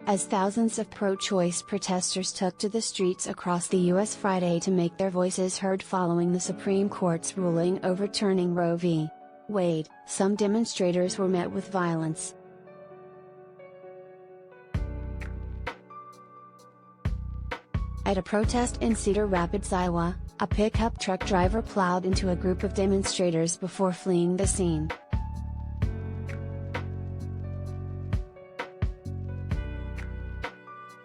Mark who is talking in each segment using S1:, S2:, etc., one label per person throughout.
S1: as thousands of pro-choice protesters took to the streets across the U.S. Friday to make their voices heard following the Supreme Court's ruling overturning Roe v. Wade. Some demonstrators were met with violence. At a protest in Cedar Rapids, Iowa, a pickup truck driver plowed into a group of demonstrators before fleeing the scene.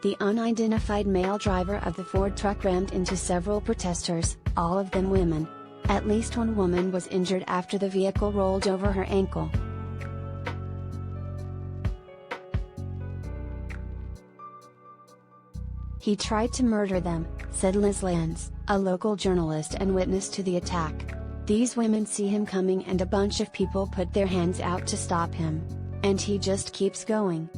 S1: The unidentified male driver of the Ford truck rammed into several protesters, all of them women. At least one woman was injured after the vehicle rolled over her ankle. "He tried to murder them," said Liz Lenz, a local journalist and witness to the attack. "These women see him coming and a bunch of people put their hands out to stop him. And he just keeps going."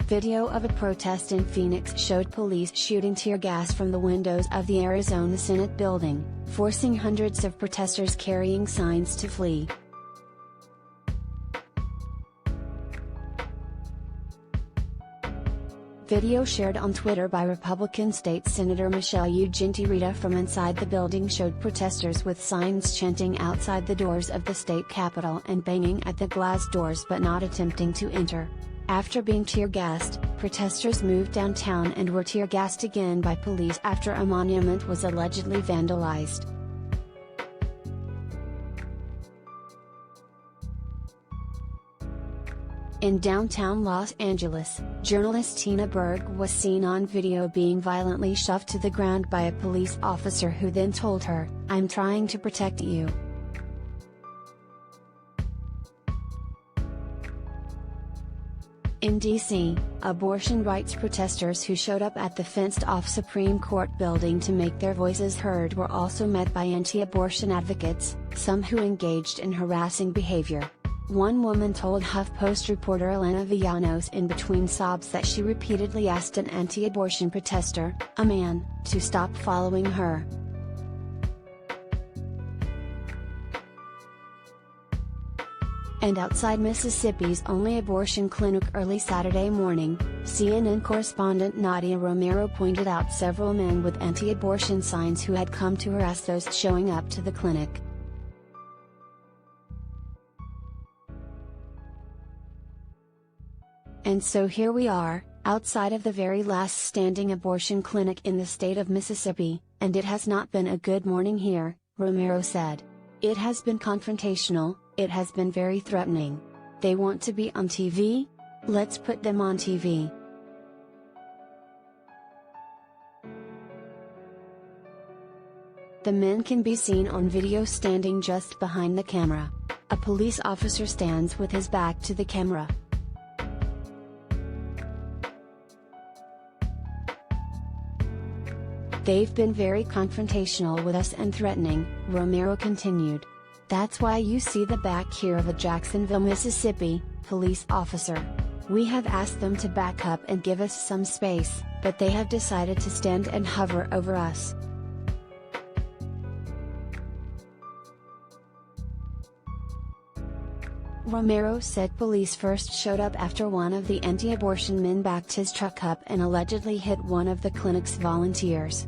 S1: Video of a protest in Phoenix showed police shooting tear gas from the windows of the Arizona Senate building, forcing hundreds of protesters carrying signs to flee. Video shared on Twitter by Republican State Senator Michelle Ugenti from inside the building showed protesters with signs chanting outside the doors of the state capitol and banging at the glass doors but not attempting to enter. After being tear-gassed, protesters moved downtown and were tear-gassed again by police after a monument was allegedly vandalized. In downtown Los Angeles, journalist Tina Berg was seen on video being violently shoved to the ground by a police officer who then told her, "I'm trying to protect you." In D.C., abortion rights protesters who showed up at the fenced-off Supreme Court building to make their voices heard were also met by anti-abortion advocates, some who engaged in harassing behavior. One woman told HuffPost reporter Elena Villanos in between sobs that she repeatedly asked an anti-abortion protester, a man, to stop following her. And outside Mississippi's only abortion clinic early Saturday morning, CNN correspondent Nadia Romero pointed out several men with anti-abortion signs who had come to harass those showing up to the clinic. And so here we are, outside of the very last standing abortion clinic in the state of Mississippi, and it has not been a good morning here, Romero said. "It has been confrontational, it has been very threatening. They want to be on TV? Let's put them on TV." The men can be seen on video standing just behind the camera. A police officer stands with his back to the camera. "They've been very confrontational with us and threatening," Romero continued. "That's why you see the back here of a Jacksonville, Mississippi, police officer. We have asked them to back up and give us some space, but they have decided to stand and hover over us." Romero said police first showed up after one of the anti-abortion men backed his truck up and allegedly hit one of the clinic's volunteers.